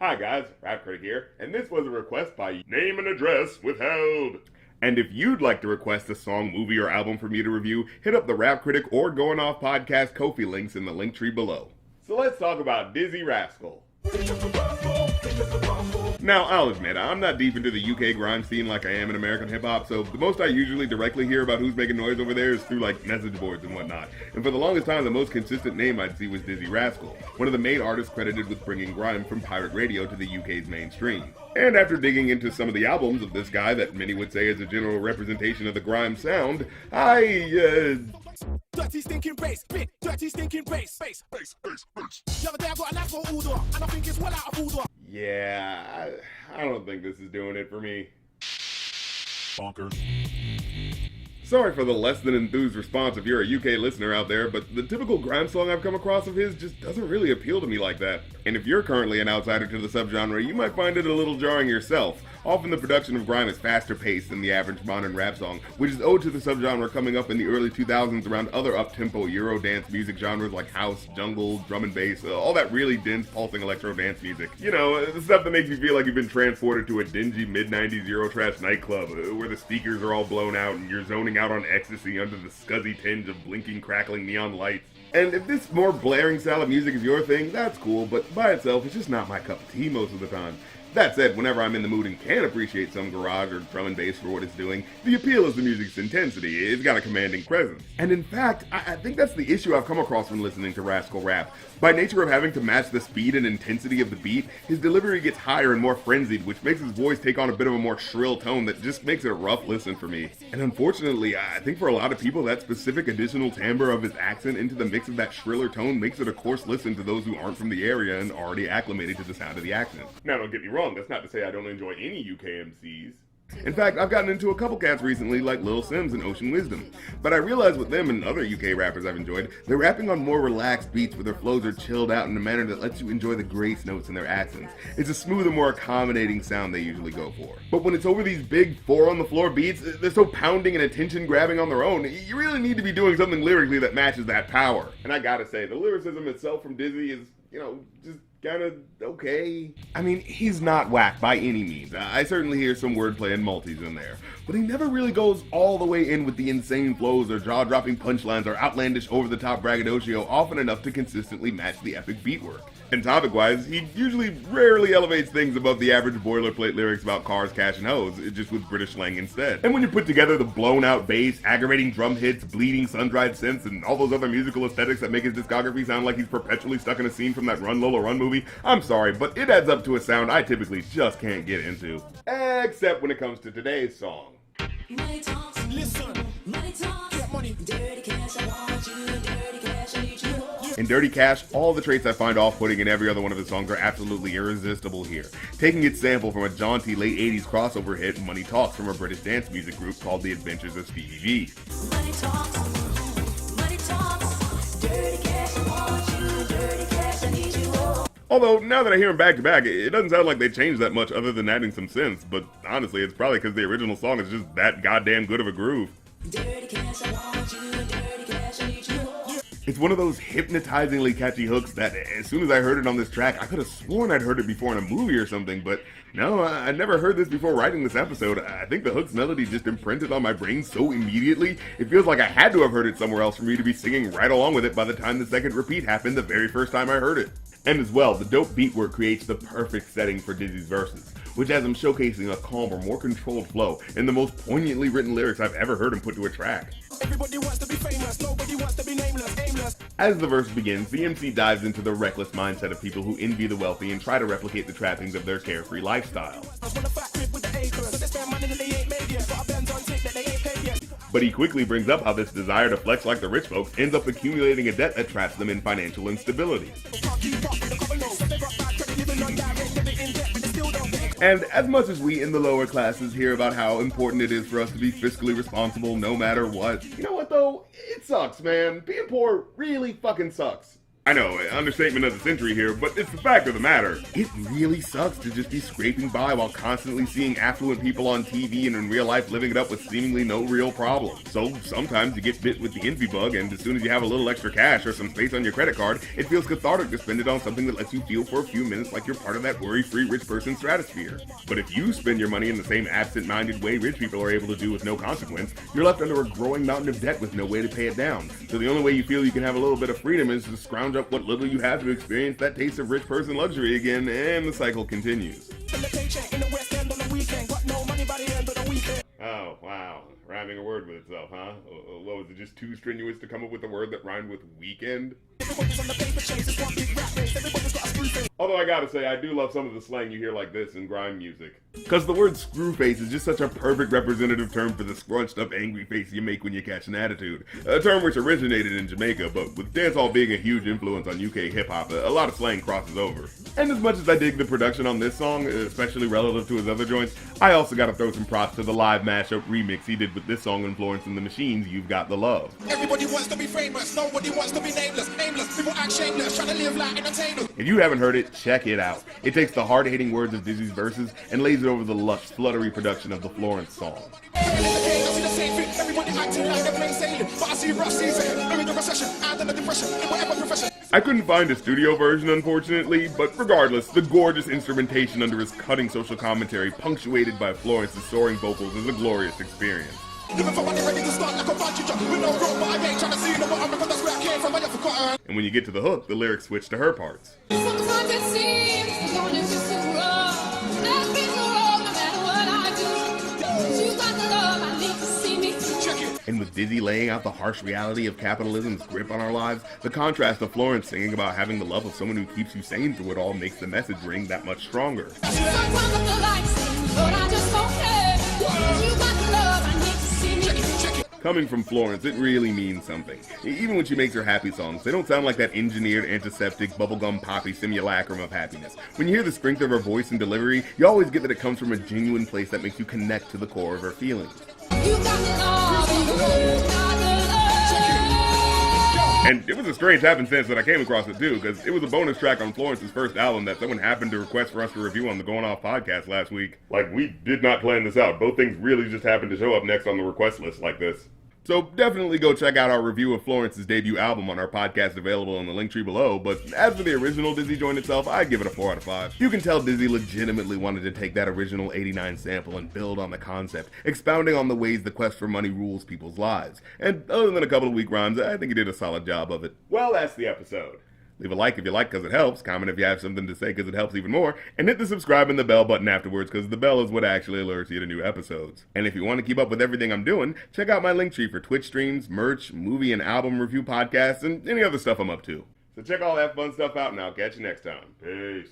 Hi guys, Rap Critic here, and this was a request by Name and Address Withheld. And if you'd like to request a song, movie, or album for me to review, hit up the Rap Critic or Going Off Podcast Ko-fi links in the link tree below. So let's talk about Dizzee Rascal. Now, I'll admit, I'm not deep into the UK grime scene like I am in American hip-hop, so the most I usually directly hear about who's making noise over there is through, message boards and whatnot. And for the longest time, the most consistent name I'd see was Dizzee Rascal, one of the main artists credited with bringing grime from pirate radio to the UK's mainstream. And after digging into some of the albums of this guy that many would say is a general representation of the grime sound, Dirtee stinking bass, big dirty stinking bass. The other day I got an asshole order, and I think it's well out of order. Yeah, I don't think this is doing it for me. Bonkers. Sorry for the less than enthused response if you're a UK listener out there, but the typical grime song I've come across of his just doesn't really appeal to me like that. And if you're currently an outsider to the subgenre, you might find it a little jarring yourself. Often the production of grime is faster paced than the average modern rap song, which is owed to the subgenre coming up in the early 2000s around other up-tempo Euro dance music genres like house, jungle, drum and bass, all that really dense, pulsing electro dance music. You know, the stuff that makes you feel like you've been transported to a dingy mid-90s Eurotrash nightclub, where the speakers are all blown out and you're zoning out on ecstasy under the scuzzy tinge of blinking, crackling neon lights. And if this more blaring style of music is your thing, that's cool, but by itself, it's just not my cup of tea most of the time. That said, whenever I'm in the mood and can appreciate some garage or drum and bass for what it's doing, the appeal is the music's intensity. It's got a commanding presence. And in fact, I think that's the issue I've come across when listening to Rascal rap. By nature of having to match the speed and intensity of the beat, his delivery gets higher and more frenzied, which makes his voice take on a bit of a more shrill tone that just makes it a rough listen for me. And unfortunately, I think for a lot of people, that specific additional timbre of his accent into the mix of that shriller tone makes it a coarse listen to those who aren't from the area and already acclimated to the sound of the accent. Now, don't get me wrong, that's not to say I don't enjoy any UK MCs. In fact, I've gotten into a couple cats recently like Lil Sims and Ocean Wisdom, but I realize with them and other UK rappers I've enjoyed, they're rapping on more relaxed beats where their flows are chilled out in a manner that lets you enjoy the grace notes in their accents. It's a smoother, more accommodating sound they usually go for. But when it's over these big four-on-the-floor beats, they're so pounding and attention-grabbing on their own, you really need to be doing something lyrically that matches that power. And I gotta say, the lyricism itself from Dizzee is, just kinda okay. I mean, he's not whack by any means. I certainly hear some wordplay and multis in there, but he never really goes all the way in with the insane flows or jaw-dropping punchlines or outlandish over-the-top braggadocio often enough to consistently match the epic beat work. And topic-wise, he usually rarely elevates things above the average boilerplate lyrics about cars, cash, and hoes, just with British slang instead. And when you put together the blown-out bass, aggravating drum hits, bleeding sun-dried synths, and all those other musical aesthetics that make his discography sound like he's perpetually stuck in a scene from that Run Lola Run movie, I'm sorry, but it adds up to a sound I typically just can't get into. Except when it comes to today's song. Money talks, listen. Money talks, get money. Dirty cash, I want you. Dirty cash, I need you. In Dirty Cash, all the traits I find off-putting in every other one of his songs are absolutely irresistible here. Taking its sample from a jaunty late 80s crossover hit, Money Talks, from a British dance music group called The Adventures of Stevie V. Money talks, dirty cash, I want you. Dirty cash, I need you. Although, now that I hear them back to back, it doesn't sound like they changed that much other than adding some synths, but honestly, it's probably because the original song is just that goddamn good of a groove. Dirty cash, I want you. Dirty cash, I need you. It's one of those hypnotizingly catchy hooks that, as soon as I heard it on this track, I could have sworn I'd heard it before in a movie or something, but no, I'd never heard this before writing this episode. I think the hook's melody just imprinted on my brain so immediately, it feels like I had to have heard it somewhere else for me to be singing right along with it by the time the second repeat happened the very first time I heard it. And as well, the dope beat work creates the perfect setting for Dizzee's verses, which has him showcasing a calmer, more controlled flow and the most poignantly written lyrics I've ever heard him put to a track. Everybody wants to be famous, nobody wants to be nameless, aimless. As the verse begins, the MC dives into the reckless mindset of people who envy the wealthy and try to replicate the trappings of their carefree lifestyle. But he quickly brings up how this desire to flex like the rich folks ends up accumulating a debt that traps them in financial instability. And as much as we in the lower classes hear about how important it is for us to be fiscally responsible no matter what, you know what though? It sucks, man. Being poor really fucking sucks. I know, understatement of the century here, but it's the fact of the matter. It really sucks to just be scraping by while constantly seeing affluent people on TV and in real life living it up with seemingly no real problem. So sometimes you get bit with the envy bug, and as soon as you have a little extra cash or some space on your credit card, it feels cathartic to spend it on something that lets you feel for a few minutes like you're part of that worry-free rich person stratosphere. But if you spend your money in the same absent-minded way rich people are able to do with no consequence, you're left under a growing mountain of debt with no way to pay it down. So the only way you feel you can have a little bit of freedom is to scrounge up what little you have to experience that taste of rich person luxury again, and the cycle continues. Oh, wow. Rhyming a word with itself, huh? What was it, just too strenuous to come up with a word that rhymed with weekend? Although I gotta say, I do love some of the slang you hear like this in grime music. Cause the word screwface is just such a perfect representative term for the scrunched up angry face you make when you catch an attitude. A term which originated in Jamaica, but with dancehall being a huge influence on UK hip-hop, a lot of slang crosses over. And as much as I dig the production on this song, especially relative to his other joints, I also gotta throw some props to the live mashup remix he did with this song and Florence and the Machine's You've Got the Love. Everybody wants to be famous, nobody wants to be nameless. Aimless, people act shameless, trying to live like entertainers. If you haven't heard it, check it out. It takes the hard-hitting words of Dizzee's verses and lays it over the lush, fluttery production of the Florence song. I couldn't find a studio version, unfortunately, but regardless, the gorgeous instrumentation under his cutting social commentary, punctuated by Florence's soaring vocals, is a glorious experience. And when you get to the hook, the lyrics switch to her parts. And with Dizzee laying out the harsh reality of capitalism's grip on our lives, the contrast of Florence singing about having the love of someone who keeps you sane through it all makes the message ring that much stronger. Coming from Florence, it really means something. Even when she makes her happy songs, they don't sound like that engineered, antiseptic, bubblegum poppy simulacrum of happiness. When you hear the strength of her voice and delivery, you always get that it comes from a genuine place that makes you connect to the core of her feelings. And it was a strange happenstance that I came across it too, because it was a bonus track on Florence's first album that someone happened to request for us to review on the Going Off podcast last week. Like, we did not plan this out. Both things really just happened to show up next on the request list like this. So definitely go check out our review of Florence's debut album on our podcast, available in the link tree below, but as for the original Dizzee joint itself, I'd give it a 4 out of 5. You can tell Dizzee legitimately wanted to take that original 89 sample and build on the concept, expounding on the ways the quest for money rules people's lives. And other than a couple of weak rhymes, I think he did a solid job of it. Well, that's the episode. Leave a like if you like because it helps, comment if you have something to say because it helps even more, and hit the subscribe and the bell button afterwards because the bell is what actually alerts you to new episodes. And if you want to keep up with everything I'm doing, check out my link tree for Twitch streams, merch, movie and album review podcasts, and any other stuff I'm up to. So check all that fun stuff out and I'll catch you next time. Peace.